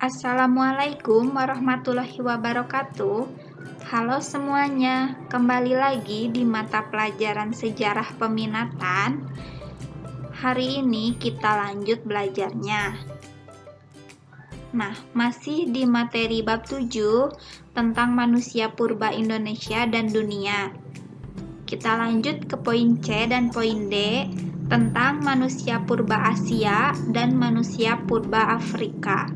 Assalamualaikum warahmatullahi wabarakatuh. Halo semuanya, kembali lagi di mata pelajaran sejarah peminatan. Hari ini kita lanjut belajarnya. Nah, masih di materi bab 7 tentang manusia purba Indonesia dan dunia. Kita lanjut ke poin C dan poin D tentang manusia purba Asia dan manusia purba Afrika.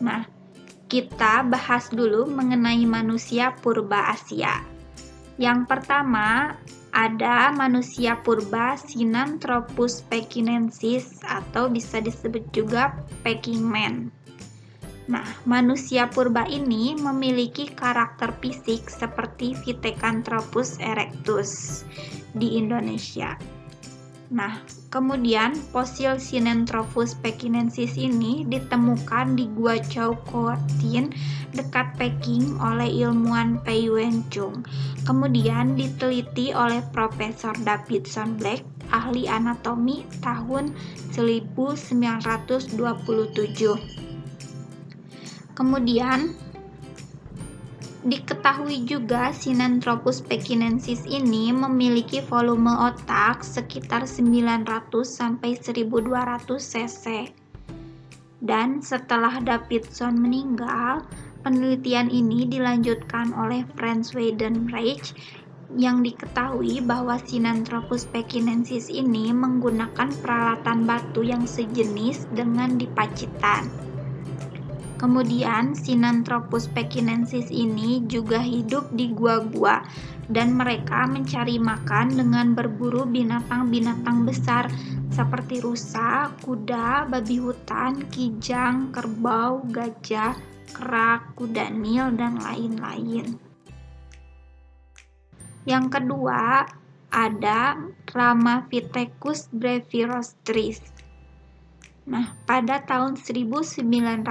Nah, kita bahas dulu mengenai manusia purba Asia. Yang pertama, ada manusia purba Sinanthropus pekinensis atau bisa disebut juga Peking Man. Nah, manusia purba ini memiliki karakter fisik seperti Pithecanthropus erectus di Indonesia. Nah, kemudian fosil Sinanthropus pekinensis ini ditemukan di Gua Chow Co Tin dekat Peking oleh ilmuwan Pei Wen Chung. Kemudian diteliti oleh Profesor Davidson Black, ahli anatomi tahun 1927. Kemudian diketahui juga Sinanthropus pekinensis ini memiliki volume otak sekitar 900 sampai 1200 cc. Dan setelah Davidson meninggal, penelitian ini dilanjutkan oleh Franz Weidenreich yang diketahui bahwa Sinanthropus pekinensis ini menggunakan peralatan batu yang sejenis dengan di Pacitan. Kemudian Sinanthropus pekinensis ini juga hidup di gua-gua dan mereka mencari makan dengan berburu binatang-binatang besar seperti rusa, kuda, babi hutan, kijang, kerbau, gajah, kera, kuda nil, dan lain-lain. Yang kedua, ada Ramapithecus brevirostris. Nah, pada tahun 1930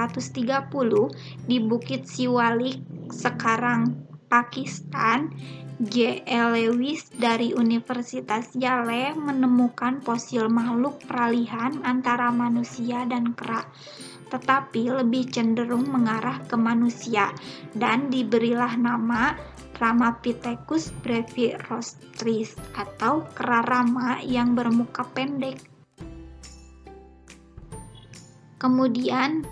di Bukit Siwalik, sekarang Pakistan, J.L. Lewis dari Universitas Yale menemukan fosil makhluk peralihan antara manusia dan kera, tetapi lebih cenderung mengarah ke manusia, dan diberilah nama Ramapithecus brevirostris atau kera rama yang bermuka pendek. Kemudian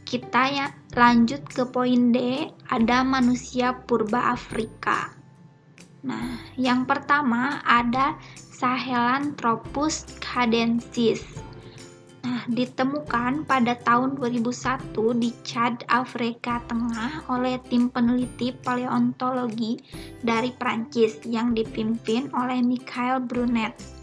kita lanjut ke poin D, ada manusia purba Afrika. Nah, yang pertama ada Sahelanthropus canadensis. Nah, ditemukan pada tahun 2001 di Chad, Afrika Tengah oleh tim peneliti paleontologi dari Prancis yang dipimpin oleh Michael Brunet.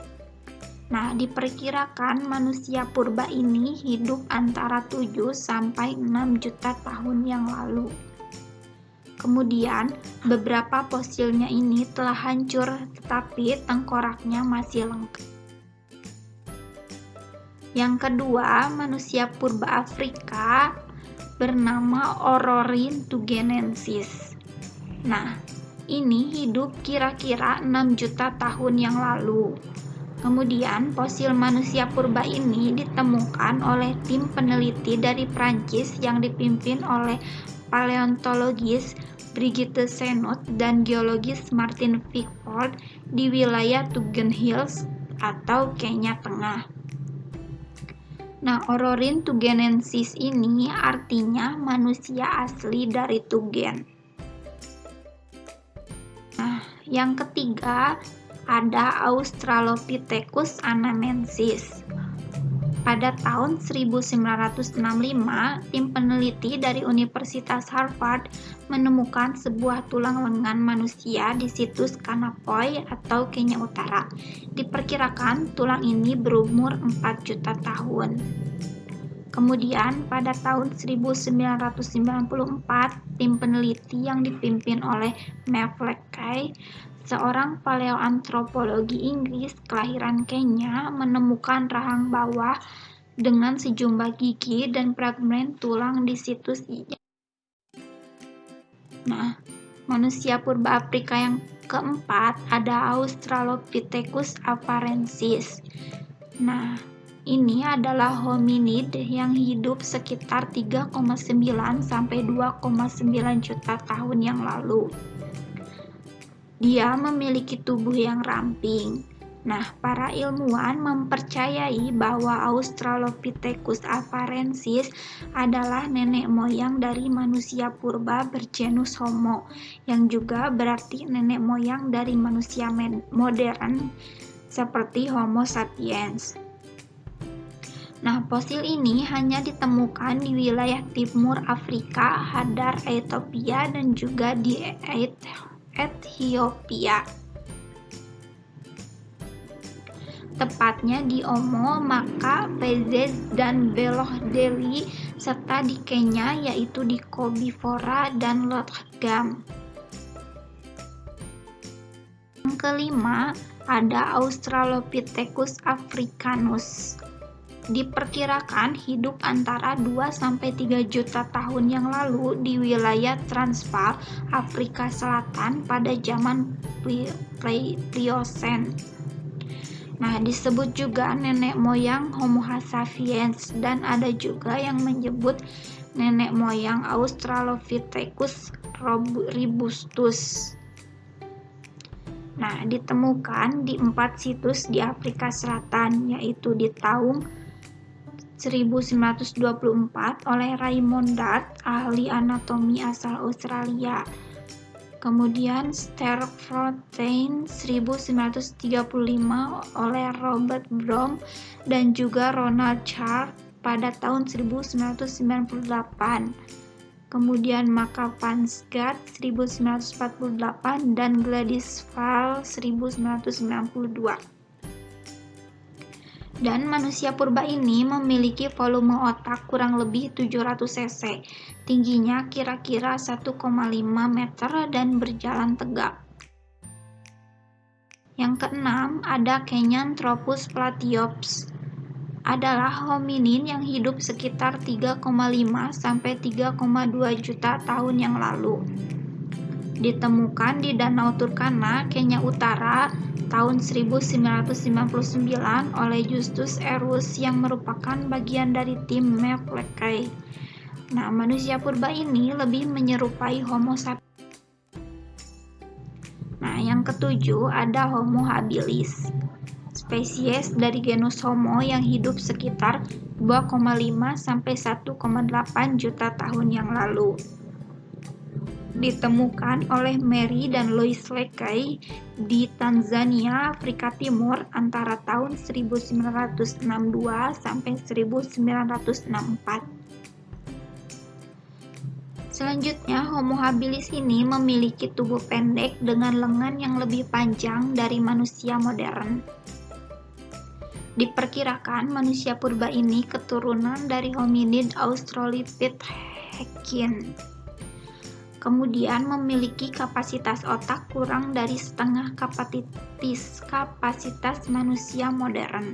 Nah, diperkirakan manusia purba ini hidup antara 7 sampai 6 juta tahun yang lalu. Kemudian, beberapa fosilnya ini telah hancur, tetapi tengkoraknya masih lengkap. Yang kedua, manusia purba Afrika bernama Ororhyntugenensis. Nah, ini hidup kira-kira 6 juta tahun yang lalu. Kemudian, fosil manusia purba ini ditemukan oleh tim peneliti dari Prancis yang dipimpin oleh paleontologis Brigitte Senot dan geologis Martin Pickford di wilayah Tugen Hills atau Kenya Tengah. Nah, Ororhyntugenensis ini artinya manusia asli dari Tugen. Nah, yang ketiga ada Australopithecus anamensis. Pada tahun 1965, tim peneliti dari Universitas Harvard menemukan sebuah tulang lengan manusia di situs Kanapoy atau Kenya Utara. Diperkirakan tulang ini berumur 4 juta tahun. Kemudian pada tahun 1994, tim peneliti yang dipimpin oleh Mevleckay, seorang paleoantropologi Inggris kelahiran Kenya, menemukan rahang bawah dengan sejumlah gigi dan fragmen tulang di situs ini. Nah, manusia purba Afrika yang keempat ada Australopithecus afarensis. Nah, Ini adalah hominid yang hidup sekitar 3,9 sampai 2,9 juta tahun yang lalu. Dia memiliki tubuh yang ramping. Nah, para ilmuwan mempercayai bahwa Australopithecus afarensis adalah nenek moyang dari manusia purba bergenus Homo, yang juga berarti nenek moyang dari manusia modern seperti Homo sapiens. Nah, fosil ini hanya ditemukan di wilayah timur Afrika, Hadar, Ethiopia, dan juga di Ethiopia. Tepatnya di Omo, Maka, Vezes, dan Beloh Delhi, serta di Kenya yaitu di Kobifora dan Lotgam. Yang kelima, ada Australopithecus africanus. Diperkirakan hidup antara 2-3 juta tahun yang lalu di wilayah Transvaal, Afrika Selatan pada zaman Pliocene. Nah, disebut juga nenek moyang Homo sapiens, dan ada juga yang menyebut nenek moyang Australopithecus robustus. Nah, ditemukan di 4 situs di Afrika Selatan, yaitu di tahun 1924 oleh Raymond Dart, ahli anatomi asal Australia. Kemudian Sterkfontein 1935 oleh Robert Broom dan juga Ronald Chart pada tahun 1998. Kemudian Makapansgat 1948 dan Gladys Fall 1992. Dan manusia purba ini memiliki volume otak kurang lebih 700 cc, tingginya kira-kira 1,5 meter dan berjalan tegak. Yang keenam, ada Kenyanthropus platyops. Adalah hominin yang hidup sekitar 3,5 sampai 3,2 juta tahun yang lalu. Ditemukan di Danau Turkana, Kenya Utara, tahun 1999 oleh Justus Erus yang merupakan bagian dari tim Mevleckay. Nah, manusia purba ini lebih menyerupai Homo sapiens. Nah, yang ketujuh ada Homo habilis, spesies dari genus Homo yang hidup sekitar 2,5 sampai 1,8 juta tahun yang lalu. Ditemukan oleh Mary dan Louis Leakey di Tanzania, Afrika Timur antara tahun 1962 sampai 1964. Selanjutnya, Homo habilis ini memiliki tubuh pendek dengan lengan yang lebih panjang dari manusia modern. Diperkirakan manusia purba ini keturunan dari hominid Australopithecine. Kemudian memiliki kapasitas otak kurang dari setengah kapasitas manusia modern.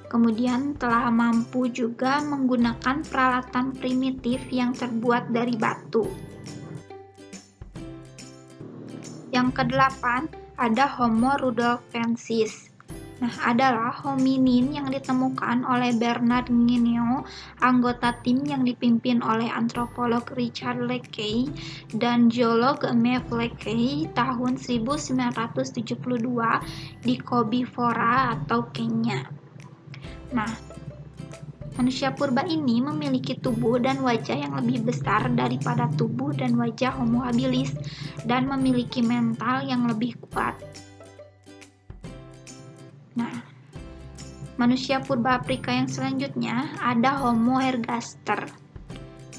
Kemudian telah mampu juga menggunakan peralatan primitif yang terbuat dari batu. Yang kedelapan, ada Homo rudolfensis. Nah, adalah hominin yang ditemukan oleh Bernard Guineau, anggota tim yang dipimpin oleh antropolog Richard Leakey dan geolog Mevleckay tahun 1972 di Kobifora atau Kenya. Nah, manusia purba ini memiliki tubuh dan wajah yang lebih besar daripada tubuh dan wajah Homo habilis dan memiliki mental yang lebih kuat. Nah, manusia purba Afrika yang selanjutnya ada Homo ergaster.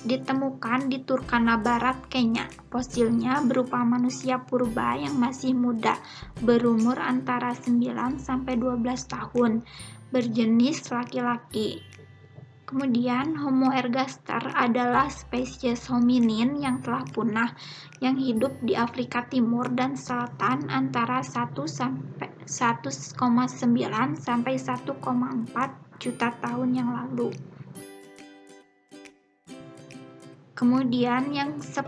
Ditemukan di Turkana Barat, Kenya. Fosilnya berupa manusia purba yang masih muda, berumur antara 9 sampai 12 tahun, berjenis laki-laki. Kemudian Homo ergaster adalah spesies hominin yang telah punah yang hidup di Afrika Timur dan Selatan antara 1,9 sampai 1,4 juta tahun yang lalu. Kemudian yang 10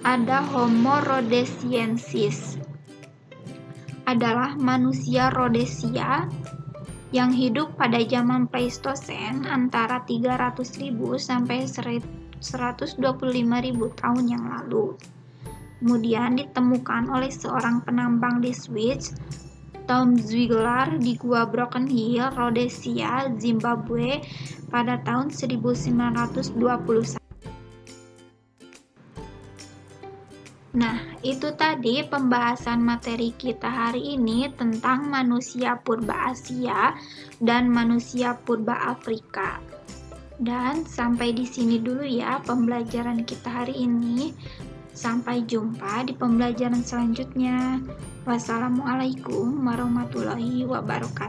ada Homo rhodesiensis. Adalah manusia Rhodesia yang hidup pada zaman Pleistosen antara 300.000 sampai 125.000 tahun yang lalu. Kemudian ditemukan oleh seorang penambang di Swiss, Tom Ziegler, di Gua Broken Hill, Rhodesia, Zimbabwe pada tahun 1921. Nah, itu tadi pembahasan materi kita hari ini tentang manusia purba Asia dan manusia purba Afrika. Dan sampai di sini dulu ya pembelajaran kita hari ini. Sampai jumpa di pembelajaran selanjutnya. Wassalamualaikum warahmatullahi wabarakatuh.